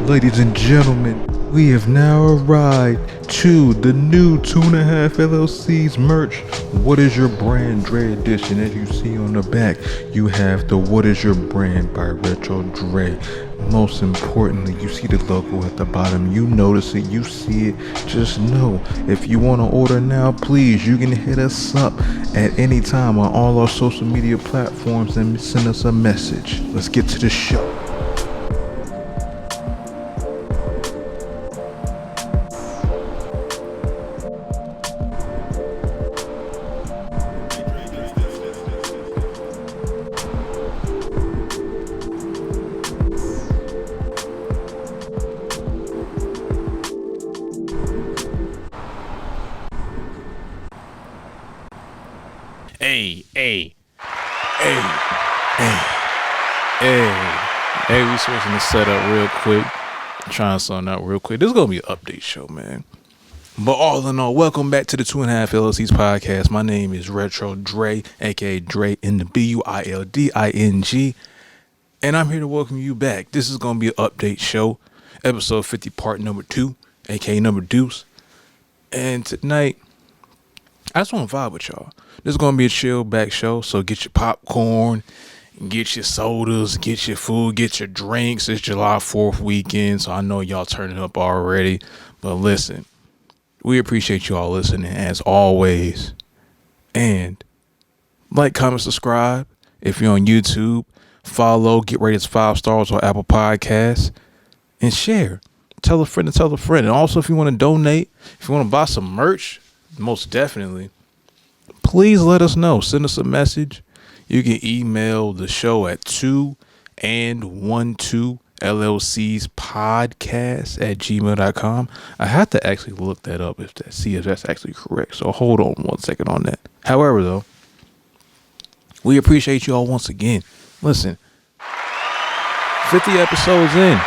Ladies and gentlemen, we have now arrived to the new 2.5 LLCs merch. What is your brand Dre edition? As you see on the back, you have the What is your brand by Retro Dre. Most importantly, you see the logo at the bottom. You notice it, you see it. Just know, if you want to order now, please, you can hit us up at any time on all our social media platforms and send us a message. Let's get to the show. Hey, we switching the setup real quick. Trying something out real quick. This is going to be an update show, man. But all in all, welcome back to the 2.5 LLCs podcast. My name is Retro Dre, aka Dre in the BUILDING. And I'm here to welcome you back. This is going to be an update show. Episode 50, part number 2, aka number deuce. And tonight, I just want to vibe with y'all. This is going to be a chill back show, so get your popcorn, get your sodas, get your food, get your drinks. It's July 4th weekend, so I know y'all turning up already. But listen, we appreciate you all listening as always. And like, comment, subscribe. If you're on YouTube, follow, get rated 5 stars on Apple Podcasts, and share. Tell a friend to tell a friend. And also, if you want to donate, if you want to buy some merch, most definitely, please let us know. Send us a message. You can email the show at 2and12LLCspodcast@gmail.com. I have to actually look that up see if that's actually correct. So hold on 1 second on that. However, though, we appreciate you all once again. Listen, 50 episodes in.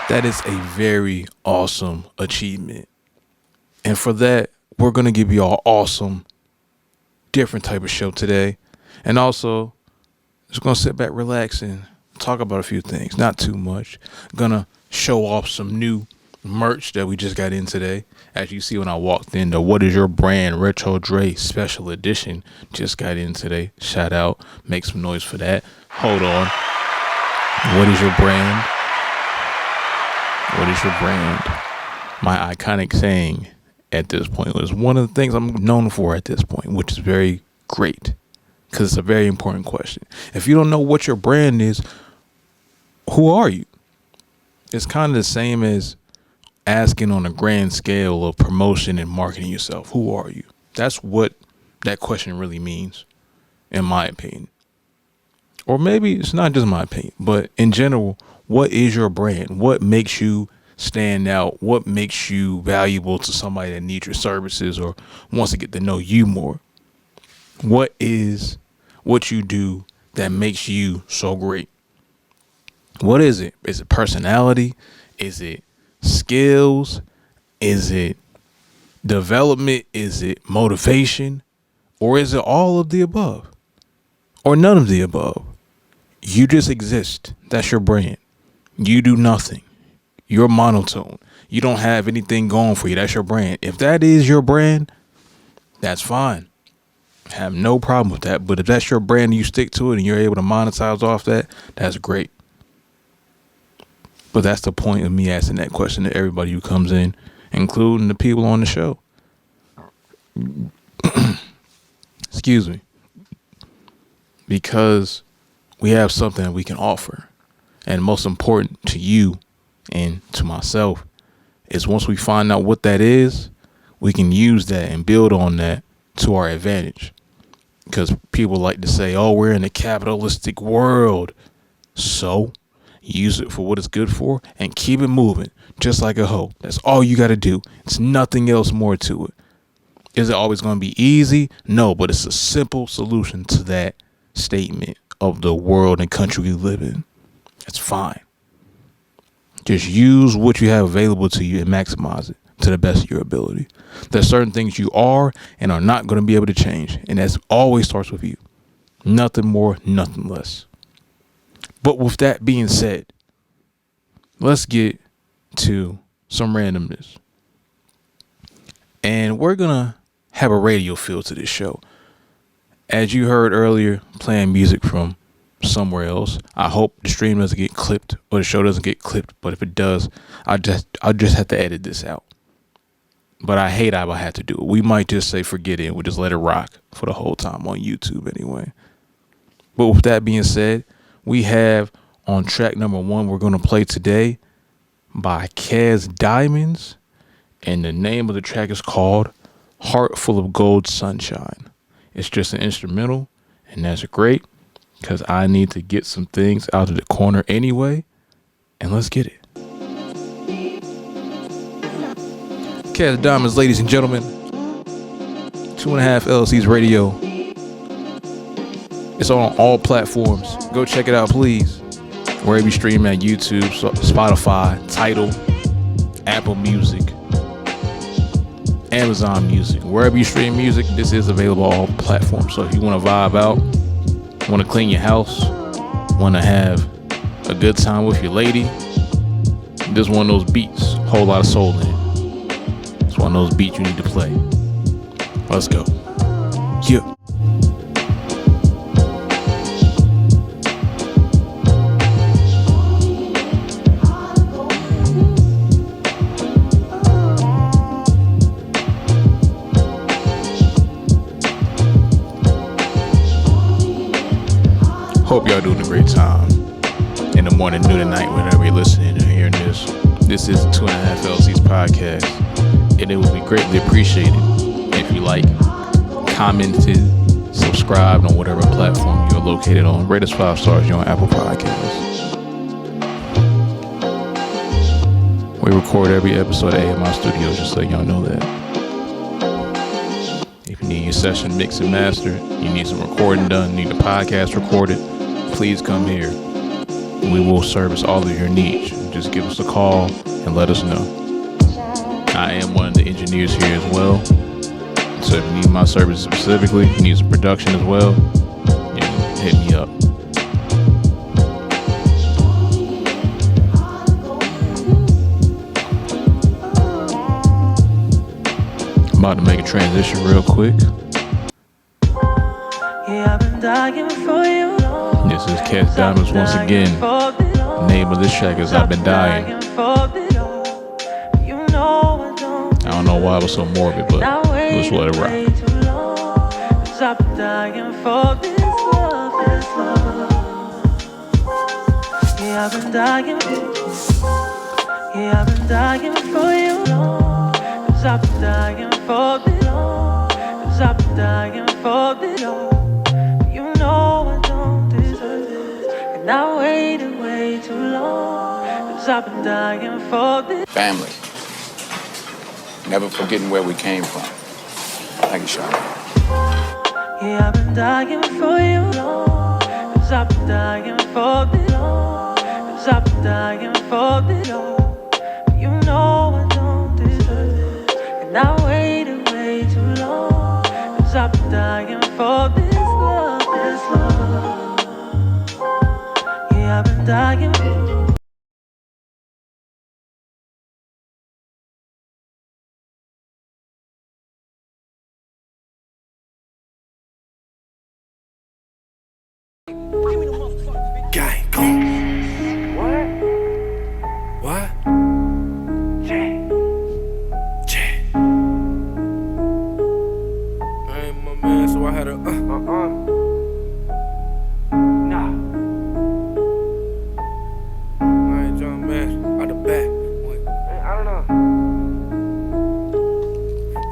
That is a very awesome achievement. And for that, we're going to give you all awesome, different type of show today. And also, just going to sit back, relax, and talk about a few things. Not too much. Going to show off some new merch that we just got in today. As you see when I walked in, the What is Your Brand Retro Dre Special Edition just got in today. Shout out. Make some noise for that. Hold on. What is your brand? What is your brand? My iconic saying at this point was one of the things I'm known for at this point, which is very great because it's a very important question. If you don't know what your brand is, who are you? It's kind of the same as asking on a grand scale of promotion and marketing yourself. Who are you? That's what that question really means, in my opinion. Or maybe it's not just my opinion, but in general, what is your brand? What makes you stand out? What makes you valuable to somebody that needs your services or wants to get to know you more? What is what you do that makes you so great? What is it? Is it personality? Is it skills? Is it development? Is it motivation? Or is it all of the above? Or none of the above? You just exist. That's your brand. You do nothing. You're monotone. You don't have anything going for you. That's your brand. If that is your brand, that's fine. I have no problem with that. But if that's your brand and you stick to it and you're able to monetize off that, that's great. But that's the point of me asking that question to everybody who comes in, including the people on the show. Excuse me. Because we have something that we can offer. And most important to you and to myself is once we find out what that is, we can use that and build on that to our advantage. Because people like to say, oh, we're in a capitalistic world. So use it for what it's good for and keep it moving just like a hoe. That's all you got to do. It's nothing else more to it. Is it always going to be easy? No, but it's a simple solution to that statement of the world and country we live in. It's fine. Just use what you have available to you and maximize it to the best of your ability. There's certain things you are and are not going to be able to change. And that always starts with you. Nothing more, nothing less. But with that being said, let's get to some randomness. And we're going to have a radio feel to this show. As you heard earlier, playing music from somewhere else. I hope the stream doesn't get clipped or the show doesn't get clipped. But if it does, I'll just have to edit this out. But I hate I will have to do it. We might just say forget it. We'll just let it rock for the whole time on YouTube anyway. But with that being said, we have on track number 1 we're going to play today by Kez Diamond. And the name of the track is called Heart Full of Gold Sunshine. It's just an instrumental, and that's great because I need to get some things out of the corner anyway. And let's get it. Kez Diamond, ladies and gentlemen. 2.5 LLCs radio. It's on all platforms. Go check it out, please. Wherever you stream at YouTube, Spotify, Tidal, Apple Music, Amazon Music. Wherever you stream music, this is available on all platforms. So if you want to vibe out, want to clean your house, want to have a good time with your lady, this is one of those beats, whole lot of soul in it. It's one of those beats you need to play. Let's go. Yeah. Hope y'all doing a great time in the morning, noon, and night, whenever you're listening or hearing this. This is the 2.5 LLCs podcast, and it would be greatly appreciated if you like, commented, subscribed on whatever platform you're located on. Rate us 5 stars. You're on Apple Podcasts. We record every episode at AMI Studios, just so y'all know that. If you need your session mixed and mastered, you need some recording done, you need a podcast recorded, please come here. We will service all of your needs. Just give us a call and let us know. I am one of the engineers here as well. So if you need my service specifically, you need some production as well, hit me up. I'm about to make a transition real quick. Yeah, I've been dying for you. This is Kez Diamond once again. The name of this track is I've Been Dying. I don't know why it was so morbid, but let's let it rock. I've been dying for this love, this love. Yeah, I've been dying. Yeah, I've been dying for you. Cause I've been dying for this. Cause I've been dying for this. You know I don't deserve this. And I waited way too long. Cause I've been dying for this. Family. Never forgetting where we came from. Thank you, Sean. Yeah, I've been dying for you. Cause I've been dying for this. Cause I've been dying for this. You know I don't deserve this. And I waited way too long. Cause I've been dying for this love, this love. Yeah, I've been dying. Gang, go. What? J. I ain't my man, so I had a Nah. I ain't John man, out the back. I don't know.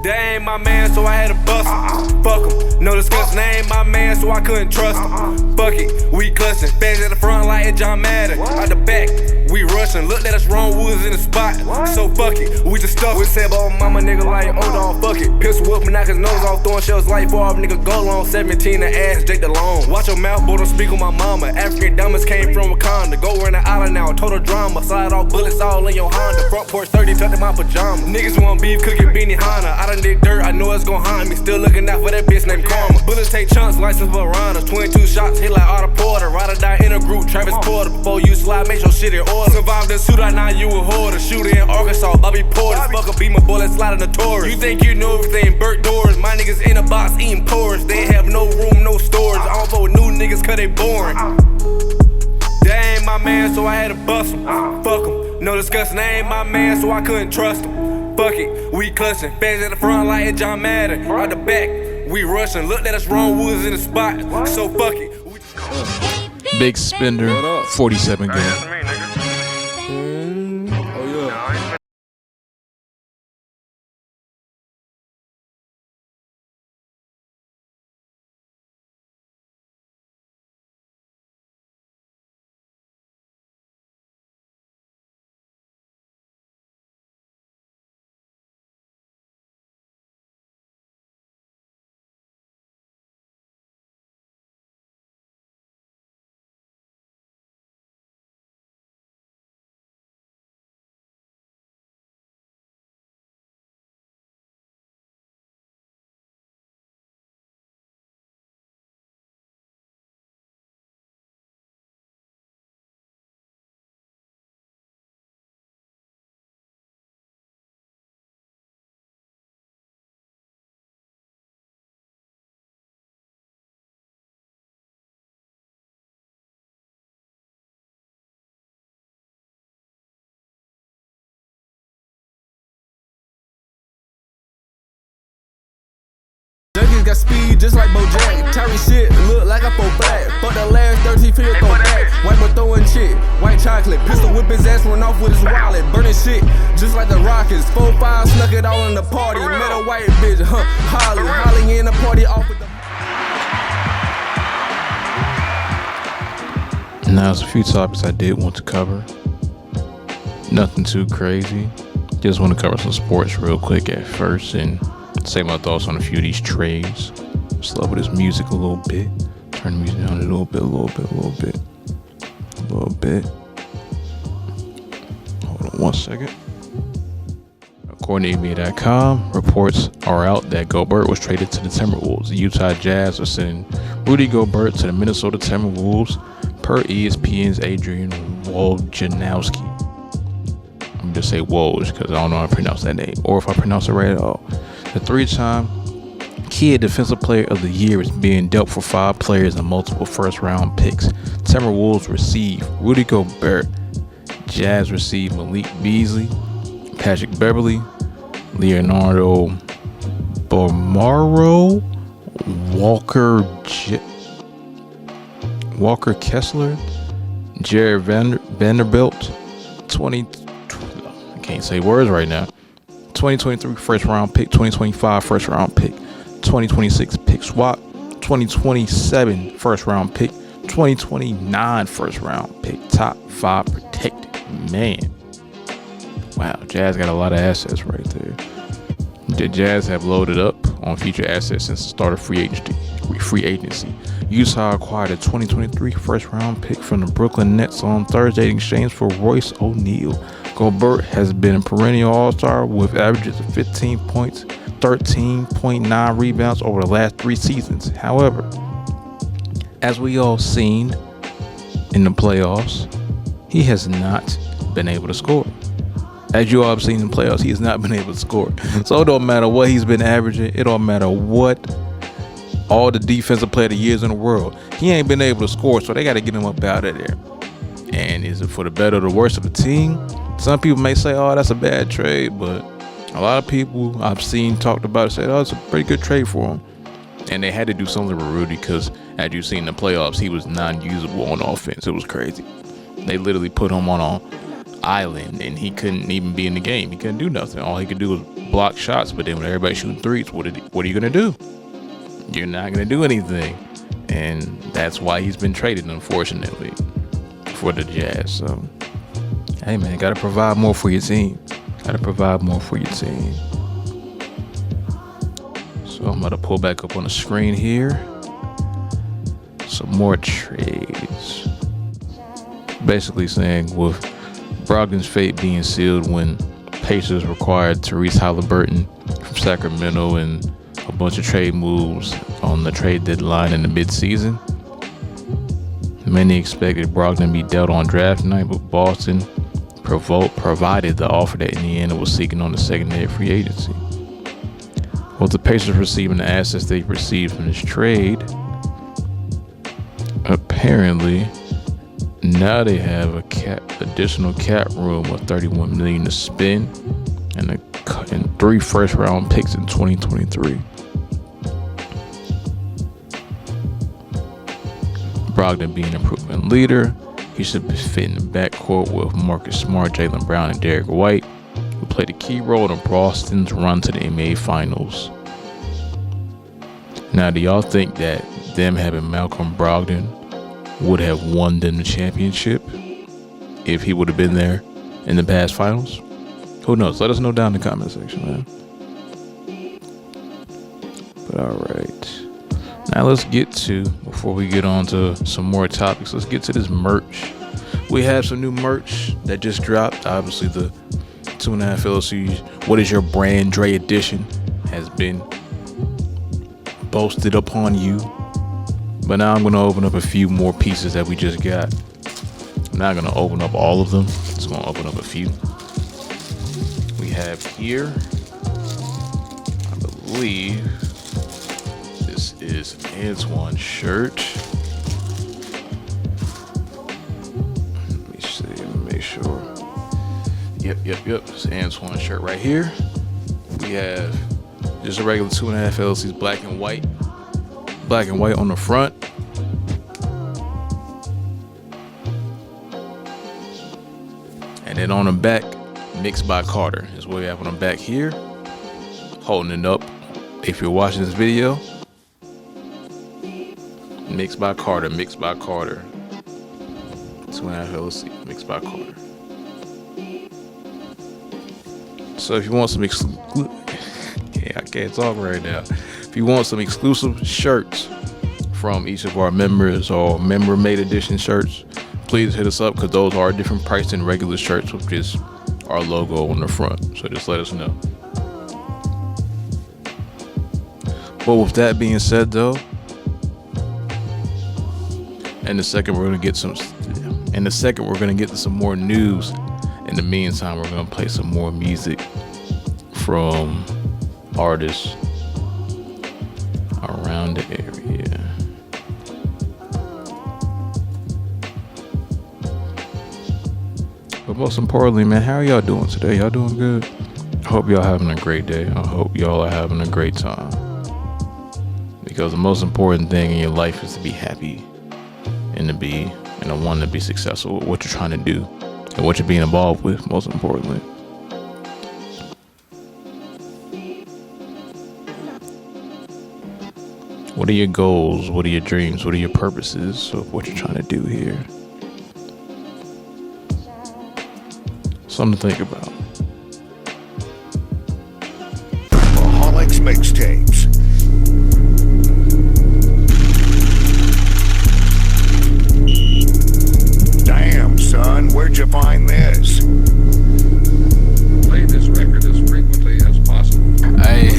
That ain't my man, so I had to bust him. Fuck him, no discussion. That ain't my man, so I couldn't trust him. Fuck it, we clutching. Fans at the front like it John Madden. Out the back, we rushing. Looked at us wrong, we was in the spot. So fuck it, we just stuck. We said about mama nigga like, oh dog, fuck it. Pistol whip and knock his nose off, throwing shells like for off nigga go long. 17 the ass, Jake the long. Watch your mouth, boy, don't speak on my mama. African diamonds came from Wakanda. Go in the island now, total drama. Slide off bullets all in your Honda. Front porch 30, tucked in my pajamas. Niggas want beef, cooking beanie Hanna. I done did dirt, I know it's gon' haunt me. Still looking out for that bitch named karma. Bullets take chunks, license for runners. 22 shots, hit like Otto Porter. Ride or die in a group, Travis Porter. Before you slide, make your shit in order. Survived the shootout, now you a hoarder. Shooter in Arkansas, Bobby Porter. Fuck a beam a bullet, slide in the Taurus. You think you know everything, Burt Doors. My niggas in a box eating porous. They have no room, no storage. I don't fuck with new niggas cause they boring. That ain't my man, so I had to bust him. Fuck him, no discussing. That ain't my man, so I couldn't trust him. Fuck it, we clutching. Fans at the front like it John Madden. Out the back, we rushing. Looked at us wrong woods in the spot, so fuck it. Big spender, 47 game. Junkies got speed just like Bojack. Tyree shit look like a full flat. Fuck the last 13 feet, throw back. White boy throwing shit, white chocolate. Pistol whip his ass, run off with his wallet. Burning shit just like the Rockets. 4-5 snuck it all in the party. Met a white bitch, Holly in the party off with the. Now, there's a few topics I did want to cover. Nothing too crazy. Just want to cover some sports real quick at first and say my thoughts on a few of these trades. Just love with this music a little bit. Turn the music down a little bit. Hold on one second. According to NBA.com, reports are out that Gobert was traded to the Timberwolves. The Utah Jazz are sending Rudy Gobert to the Minnesota Timberwolves per ESPN's Adrian Wojnarowski. I'm just say Woj because I don't know how to pronounce that name or if I pronounce it right at all. The 3-time Kid Defensive Player of the Year is being dealt for 5 players and multiple first-round picks. Timberwolves receive Rudy Gobert. Jazz receive Malik Beasley, Patrick Beverly, Leonardo Bomaro, Walker Kessler, Jared Vanderbilt, I can't say words right now. 2023 first round pick, 2025 first round pick, 2026 pick swap, 2027 first round pick, 2029 first round pick, top 5 protected. Man, wow, Jazz got a lot of assets right there. The Jazz have loaded up on future assets since the start of free agency. Utah acquired a 2023 first round pick from the Brooklyn Nets on Thursday in exchange for Royce O'Neal. Gobert has been a perennial all-star with averages of 15 points, 13.9 rebounds over the last 3 seasons. However, as we all seen in the playoffs, he has not been able to score. As you all have seen in the playoffs, he has not been able to score. So it don't matter what he's been averaging. It don't matter what all the defensive player of the years in the world. He ain't been able to score, so they got to get him up out of there. And is it for the better or the worse of the team? Some people may say, oh, that's a bad trade, but a lot of people I've seen talked about it say, oh, it's a pretty good trade for him. And they had to do something with Rudy because, as you've seen in the playoffs, he was non-usable on offense. It was crazy. They literally put him on an island, and he couldn't even be in the game. He couldn't do nothing. All he could do was block shots, but then when everybody shooting threes, what are you going to do? You're not going to do anything. And that's why he's been traded, unfortunately, for the Jazz. So, hey, man, got to provide more for your team. So I'm about to pull back up on the screen here. Some more trades. Basically saying with Brogdon's fate being sealed when Pacers required Tyrese Halliburton from Sacramento and a bunch of trade moves on the trade deadline in the mid-season. Many expected Brogdon to be dealt on draft night, but Boston provided the offer that Indiana was seeking on the secondary free agency. With the Pacers receiving the assets they received from this trade, apparently now they have additional cap room of $31 million to spend and 3 first-round picks in 2023. Brogdon being a proven leader, he should fit in the backcourt with Marcus Smart, Jaylen Brown, and Derek White, who played a key role in Boston's run to the NBA Finals. Now, do y'all think that them having Malcolm Brogdon would have won them the championship if he would have been there in the past finals? Who knows? Let us know down in the comment section, man. But all right. Now let's get to, before we get on to some more topics, let's get to this merch. We have some new merch that just dropped. Obviously, the 2.5 LLCs, What Is Your Brand Dre edition has been boasted upon you. But now I'm going to open up a few more pieces that we just got. I'm not going to open up all of them. Just going to open up a few. We have here, I believe, this is Antwon shirt. Let me see, let me make sure. Yep. It's Antwon shirt right here. We have just a regular 2.5 LLCs, black and white. Black and white on the front. And then on the back, Mixed by Carter is what we have on the back here. Holding it up. If you're watching this video, Mixed by Carter. 2.5 LLC, Mixed by Carter. So if you want some I can't talk right now. If you want some exclusive shirts from each of our members or member-made edition shirts, please hit us up, because those are different price than regular shirts with just our logo on the front. So just let us know. But with that being said, though, in a second we're gonna get to some more news. In the meantime, we're gonna play some more music from artists around the area. But most importantly, man, how are y'all doing today? Y'all doing good? I hope y'all having a great day. I hope y'all are having a great time. Because the most important thing in your life is to be happy and to want to be successful with what you're trying to do and what you're being involved with, most importantly. What are your goals? What are your dreams? What are your purposes of what you're trying to do here? Something to think about. Alex Mixtapes. Damn, son, where'd you find this? Play this record as frequently as possible. Ayy,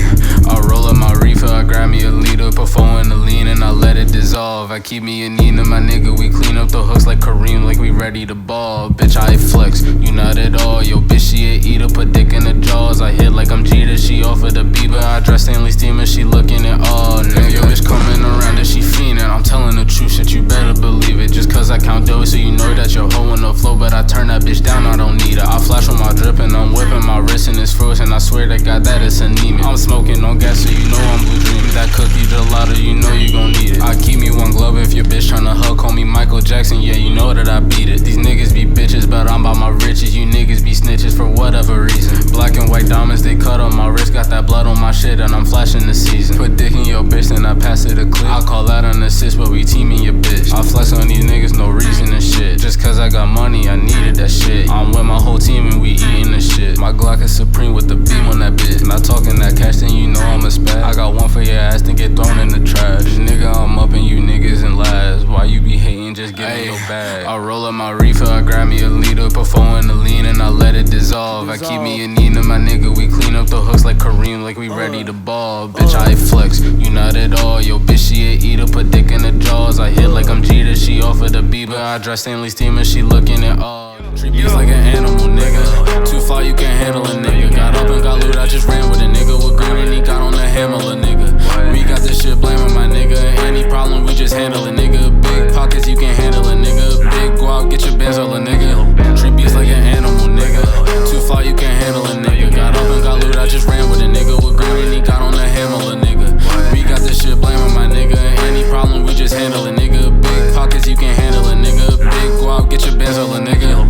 I roll up my reefer, I grab me a liter, put 4 in the lean and I let it dissolve. I keep me a Nina, my nigga, we clean up the hooks like Kareem, like we ready to ball. Bitch, I flex, you not at all. Yo, bitch, she a eater, put dick in the jaws. I hit like I'm Jeter, she offered a Bieber. I dress Stanley Steamer, she looking at all. Nigga, yo, bitch coming around and she fiendin'. I'm telling the truth, shit, you better believe it. Just cause I count dough, so you know that you're hoe in the flow. But I turn that bitch down, I don't need her. I flash with my drip and I'm whipping my wrist and it's frozen. I swear to God that it's anemia. I'm smoking on gas, so you know I'm blue dreaming. That cookie gelato, you know you gon' need it. I keep me one glove if your bitch tryna hug. Call me Michael Jackson, yeah, you know that I beat it. These niggas be bitches, but I'm about my riches. You niggas be snitches for whatever reason. Black and white diamonds, they cut on my wrist. Got that blood on my shit and I'm flashing the season. Put dick in your bitch, then I pass it a clip. I call that an assist, but we teaming your bitch. I flex on these niggas, no reason and shit. Just cause I I got money, I needed that shit. I'm with my whole team and we eating this shit. My Glock is supreme with the beam on that bitch. Not talking that cash, then you know I'm a spaz. I got one for your ass, then get thrown in the trash. Nigga, I'm up and you niggas in last. Why you be hating, just give me your bag. I roll up my reefer, I grab me a liter, put four in the lean and I let it dissolve. I keep me a Nina, my nigga, we clean up the hooks like Kareem, like we ready to ball. Bitch, I flex, you not at all. Yo, bitch, she a eater, put dick in the jaws. I hit like I'm Jeter, she offered the Bieber. I dress Stanley Steamer, she looking at all. Treat beats like an animal, nigga. Too far, you can't handle a nigga. Got up and got loot, I just ran with a nigga with green and he got on the hammer, a nigga. We got this shit blaming my nigga. Any problem, we just handle a nigga. Big pockets, you can handle a nigga. Big guap, get your Benz all a nigga. Treat beats like an animal, nigga. Too far, you can't handle a nigga. Got up and got loot, I just ran with a nigga with green and he got on the hammer, a nigga. We got this shit blaming my nigga. Any problem, we just handle a nigga. Big pockets, you can handle a nigga. Big guap, get your Benz all a nigga.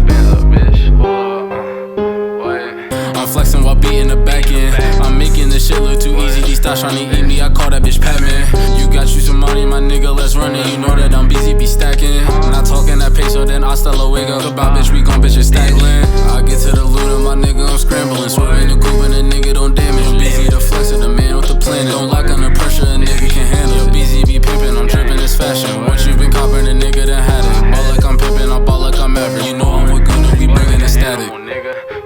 I'm flexing while beating the back end. I'm making this shit look too easy. These stars trying to eat me. I call that bitch Pat-Man. You got you some money, my nigga. Let's run it. You know that I'm busy, be stacking. Not talking that peso, then hasta luego. Goodbye, bitch. We gon' bitch it staggling. I get to the loot of my nigga. I'm scrambling. Swerving the coupe and the nigga don't damage. I'm busy to flex it. The man with the planet. Don't lock under pressure. A nigga can handle. Yo, busy be pimping. I'm dripping this fashion. What you been copping? A nigga that had it. Ball like I'm pimping. I ball like I'm average. You know I'm with Gunna. We bringing the static.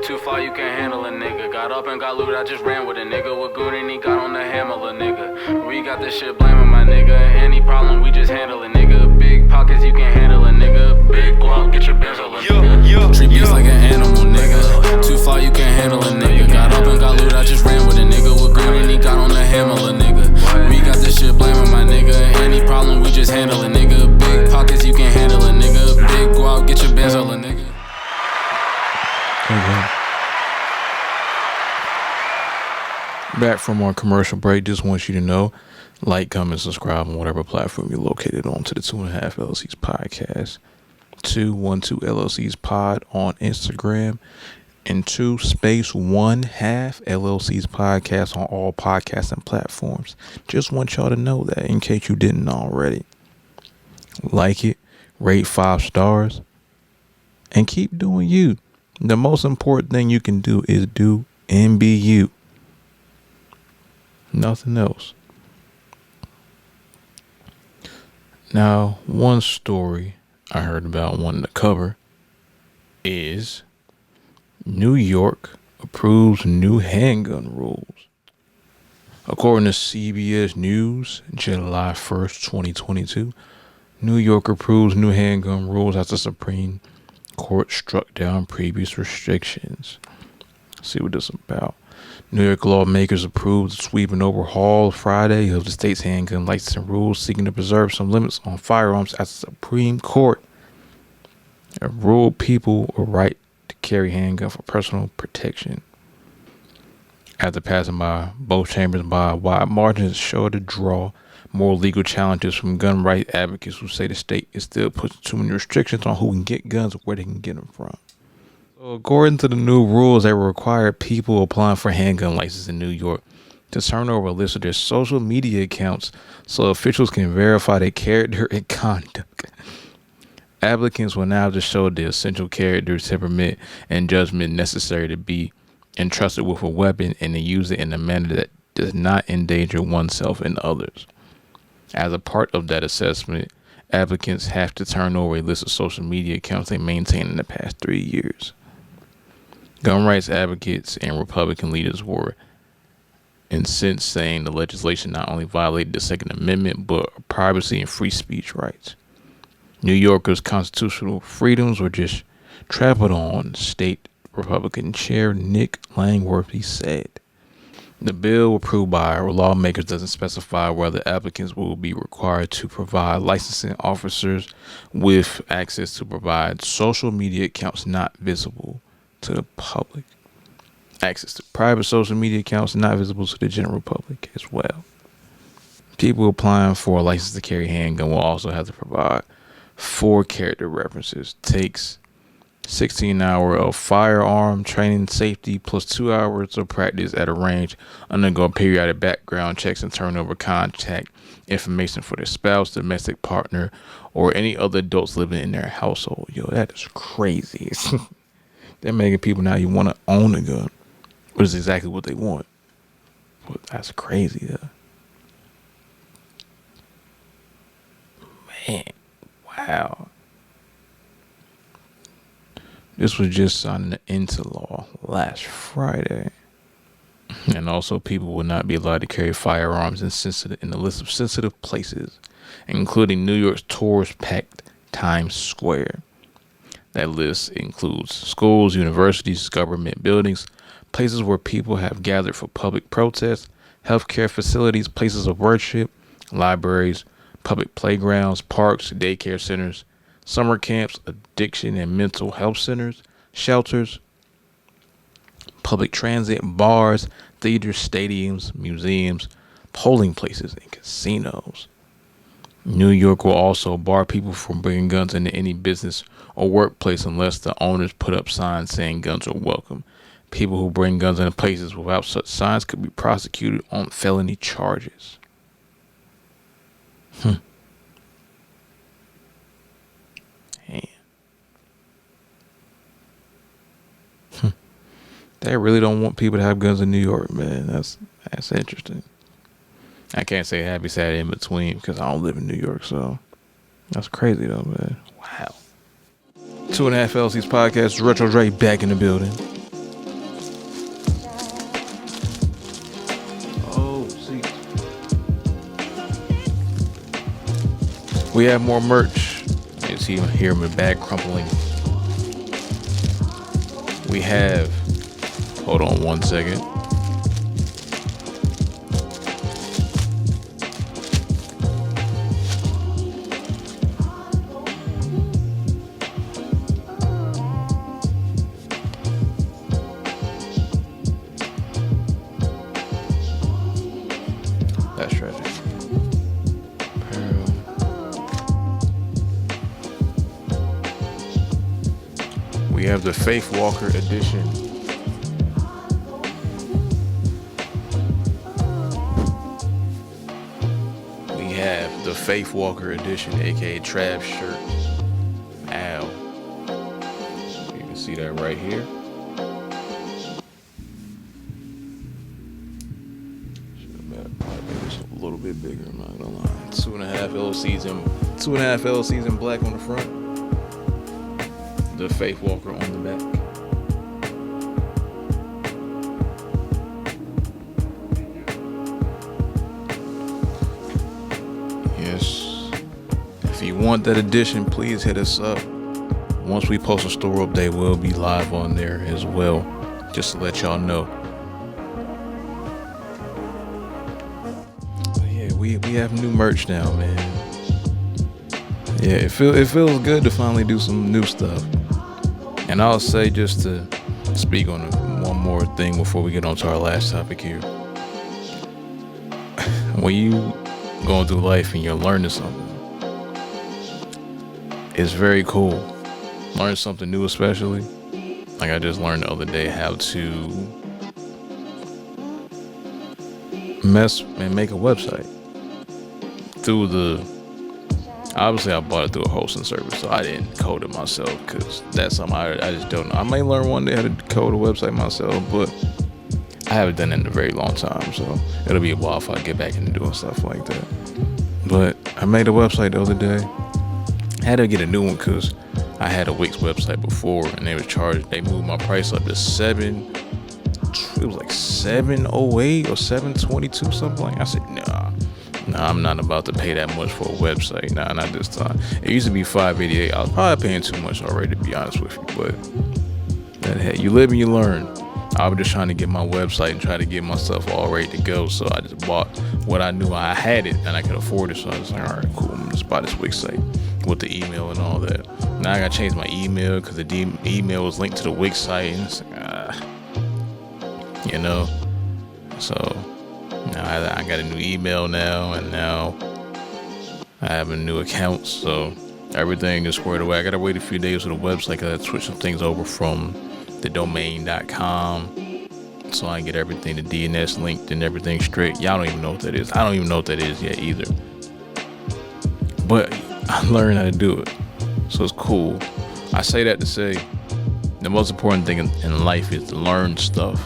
Too far, you can't handle a nigga. Got up and got loot, I just ran with a nigga with good and he got on the hammer, a nigga. We got this shit blaming my nigga. Any problem, we just handle a nigga. Big pockets, you can handle a nigga. Big guap, get your Benz all a nigga. Treat beats like an animal, nigga. Too far, you can't handle a nigga. Got up and got loot, I just ran with a nigga with good and he got on the hammer, a nigga. We got this shit blaming my nigga. Any problem, we just handle a nigga. Big pockets, you can handle a nigga. Big guap, get your Benz all a nigga. Back from our commercial break, just want you to know, like, comment, subscribe on whatever platform you're located on to the 2.5 LLCs podcast. 212 LLCs pod on Instagram and 2-1/2 LLCs podcast on all podcasting platforms. Just want y'all to know that in case you didn't already. Like it, rate 5 stars, and keep doing you. The most important thing you can do is do and be you. Nothing else. Now, one story I heard about wanting to cover is New York approves new handgun rules. According to CBS News, July 1st, 2022, New York approves new handgun rules as the Supreme Court struck down previous restrictions. Let's see what this is about. New York lawmakers approved the sweeping overhaul Friday of the state's handgun licensing rules, seeking to preserve some limits on firearms as the Supreme Court ruled people a right to carry handgun for personal protection. After passing by both chambers by a wide margin, it's sure to draw more legal challenges from gun rights advocates who say the state is still putting too many restrictions on who can get guns or where they can get them from. So according to the new rules, they will require people applying for handgun license in New York to turn over a list of their social media accounts so officials can verify their character and conduct. Applicants will now have to show the essential character, temperament, and judgment necessary to be entrusted with a weapon and to use it in a manner that does not endanger oneself and others. As a part of that assessment, applicants have to turn over a list of social media accounts they maintained in the past 3 years. Gun rights advocates and Republican leaders were incensed, saying the legislation not only violated the Second Amendment, but privacy and free speech rights. New Yorkers' constitutional freedoms were just trampled on, State Republican Chair Nick Langworthy said. The bill approved by lawmakers doesn't specify whether applicants will be required to provide licensing officers with access to provide social media accounts not visible to the public. Access to private social media accounts not visible to the general public as well. People applying for a license to carry a handgun will also have to provide 4 character references, takes 16 hours of firearm training safety plus 2 hours of practice at a range, undergo periodic background checks and turn over contact information for their spouse, domestic partner, or any other adults living in their household. Yo, that is crazy. They're making people now you want to own a gun, which is exactly what they want. But that's crazy, though. Man, wow. This was just signed into law last Friday. And also, people will not be allowed to carry firearms in the list of sensitive places, including New York's tourist-packed Times Square. That list includes schools, universities, government buildings, places where people have gathered for public protests, healthcare facilities, places of worship, libraries, public playgrounds, parks, daycare centers, summer camps, addiction and mental health centers, shelters, public transit, bars, theaters, stadiums, museums, polling places, and casinos. New York will also bar people from bringing guns into any business or workplace unless the owners put up signs saying guns are welcome. People who bring guns into places without such signs could be prosecuted on felony charges. They really don't want people to have guns in New York, man. That's interesting. I can't say happy Saturday in between because I don't live in New York, so that's crazy though, man. Wow. 2.5 LLCs podcast, Retro Dre back in the building. Oh, see. We have more merch. You see him here in the bag crumpling. We have, hold on one second. That's tragic. Apparel. We have the Faith Walker edition. We have the Faith Walker edition, aka Trav shirt. Ow. You can see that right here. A little bit bigger, I'm not gonna lie. 2.5 LLCs in black on the front. The Faith Walker on the back. Yes. If you want that edition, please hit us up. Once we post a store update, we'll be live on there as well. Just to let y'all know. We have new merch now, man. Yeah, it feels good to finally do some new stuff. And I'll say, just to speak on one more thing before we get on to our last topic here. When you going through life and you're learning something, it's very cool. Learn something new, especially. Like I just learned the other day how to mess and make a website. Obviously I bought it through a hosting service, so I didn't code it myself because that's something I just don't know. I may learn one day how to code a website myself, but I haven't done it in a very long time, so it'll be a while if I get back into doing stuff like that. But I made a website the other day. I had to get a new one because I had a Wix website before and they moved my price up to it was like $708 or $722, something like that. I said, nah, I'm not about to pay that much for a website. Nah, not this time. It used to be $588. I was probably paying too much already, to be honest with you. But hey, you live and you learn. I was just trying to get my website and try to get myself all ready to go. So I just bought what I knew I had it and I could afford it. So I was like, all right, cool. I'm gonna just buy this Wix site with the email and all that. Now I gotta change my email because the email was linked to the Wix site, and it's like, So now I got a new email now, and now I have a new account. So Everything is squared away. I gotta wait a few days for the website because I switched some things over from the domain.com, so I can get everything to DNS linked and everything straight. Y'all don't even know what that is. I don't even know what that is yet either. But I learned how to do it, so it's cool. I say that to say the most important thing in life is to learn stuff.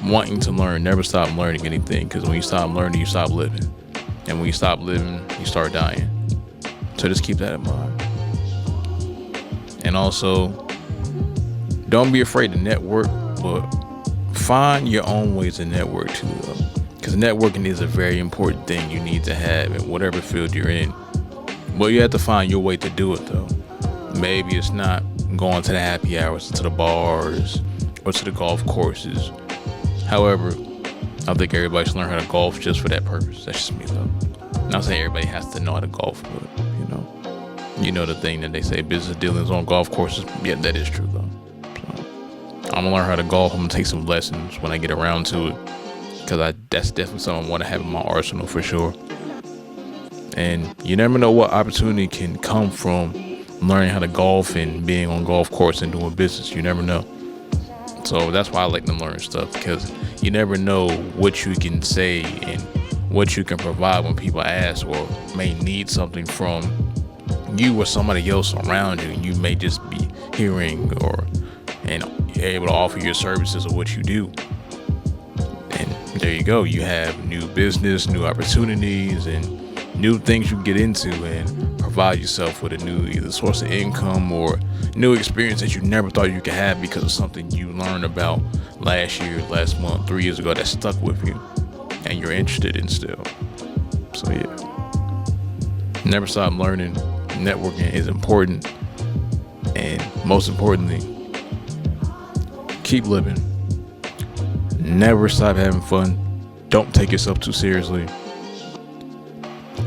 Wanting to learn, never stop learning anything, because when you stop learning, you stop living. And when you stop living, you start dying. So just keep that in mind. And also, don't be afraid to network, but find your own ways to network too, though. Because networking is a very important thing you need to have in whatever field you're in. But you have to find your way to do it, though. Maybe it's not going to the happy hours, to the bars, or to the golf courses. However, I think everybody should learn how to golf just for that purpose. That's just me, though. Not saying everybody has to know how to golf, but you know the thing that they say, business dealings on golf courses. Yeah, that is true, though. So, I'm gonna learn how to golf. I'm gonna take some lessons when I get around to it, because that's definitely something I want to have in my arsenal for sure. And you never know what opportunity can come from learning how to golf and being on golf course and doing business. You never know. So that's why I like to learn stuff, because you never know what you can say and what you can provide when people ask or may need something from you or somebody else around you. And you may just be hearing and you're able to offer your services or what you do. And there you go. You have new business, new opportunities, and new things you can get into and provide yourself with a new either source of income or new experience that you never thought you could have because of something you learned about last year, last month, 3 years ago that stuck with you and you're interested in still. So yeah, never stop learning. Networking is important, and most importantly, keep living. Never stop having fun. Don't take yourself too seriously.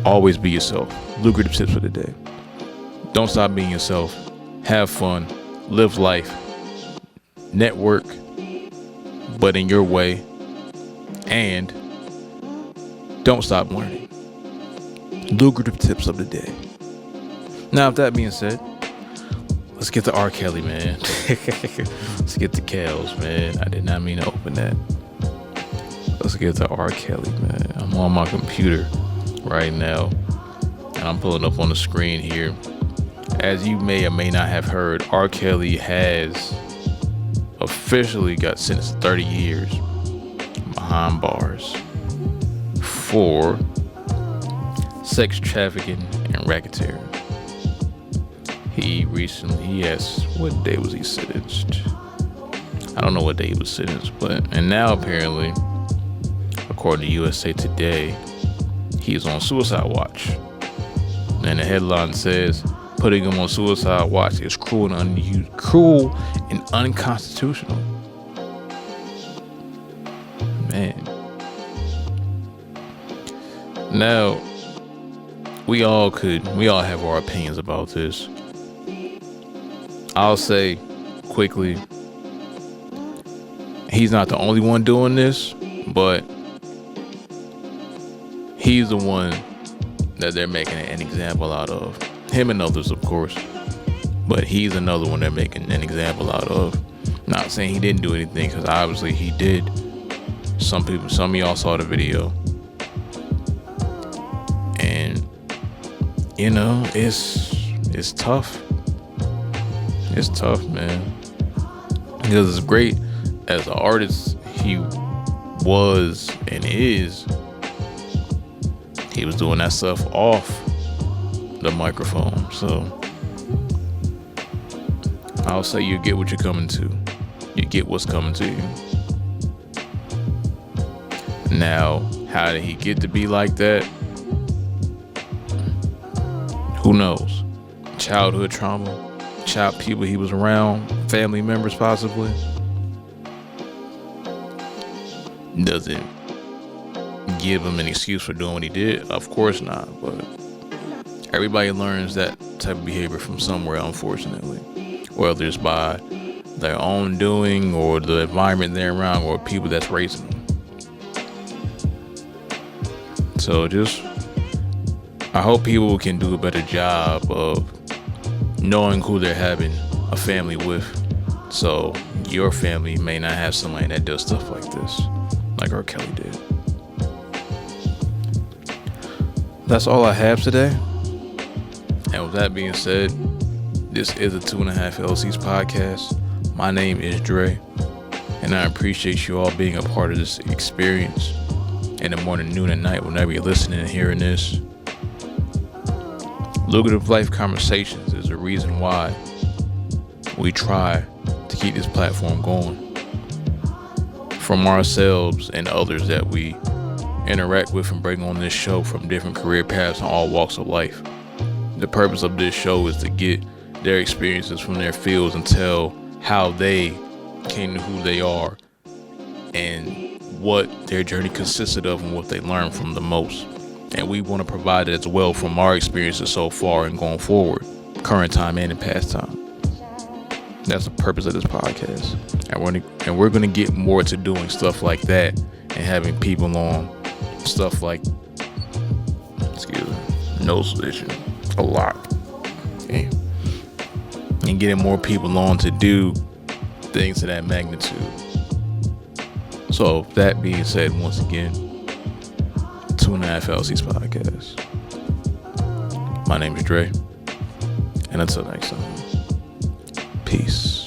Always be yourself. Lucrative tips for the day. Don't stop being yourself. Have fun. Live life. Network, but in your way. And don't stop learning. Lucrative tips of the day. Now, with that being said, let's get to R. Kelly, man. Let's get to Kels, man. I did not mean to open that. Let's get to R. Kelly, man. I'm on my computer right now, and I'm pulling up on the screen here. As you may or may not have heard, R. Kelly has officially got sentenced to 30 years behind bars for sex trafficking and racketeering. What day was he sentenced? I don't know what day he was sentenced, and now apparently, according to USA Today, he's on suicide watch. And the headline says, putting him on suicide watch is cruel and unconstitutional. Man. Now, we all have our opinions about this. I'll say quickly, he's not the only one doing this, but he's the one that they're making an example out of. Him and others, of course, but he's another one they're making an example out of. Not saying he didn't do anything, because obviously he did. Some of y'all saw the video, and it's tough. It's tough, man. Because as great as an artist he was and is, he was doing that stuff off the microphone. So I'll say you get what you're coming to. You get what's coming to you. Now, how did he get to be like that? Who knows? Childhood trauma, people he was around, family members possibly. Doesn't give him an excuse for doing what he did? Of course not, but everybody learns that type of behavior from somewhere, unfortunately. Whether it's by their own doing or the environment they're around or people that's raising them. So I hope people can do a better job of knowing who they're having a family with. So your family may not have somebody that does stuff like this, like R. Kelly did. That's all I have today. And with that being said, this is a 2.5 LLCs podcast. My name is Dre, and I appreciate you all being a part of this experience in the morning, noon, and night whenever you're listening and hearing this. Lucrative Life Conversations is the reason why we try to keep this platform going. From ourselves and others that we interact with and bring on this show from different career paths and all walks of life. The purpose of this show is to get their experiences from their fields and tell how they came to who they are and what their journey consisted of and what they learned from the most. And we want to provide it as well from our experiences so far and going forward, current time and in past time. That's the purpose of this podcast. And we're going to get more to doing stuff like that and having people on stuff like, nose vision a lot. Okay. And getting more people on to do things of that magnitude. So that being said, once again, 2.5 LLCs podcast. My name is Dre, and until next time, peace.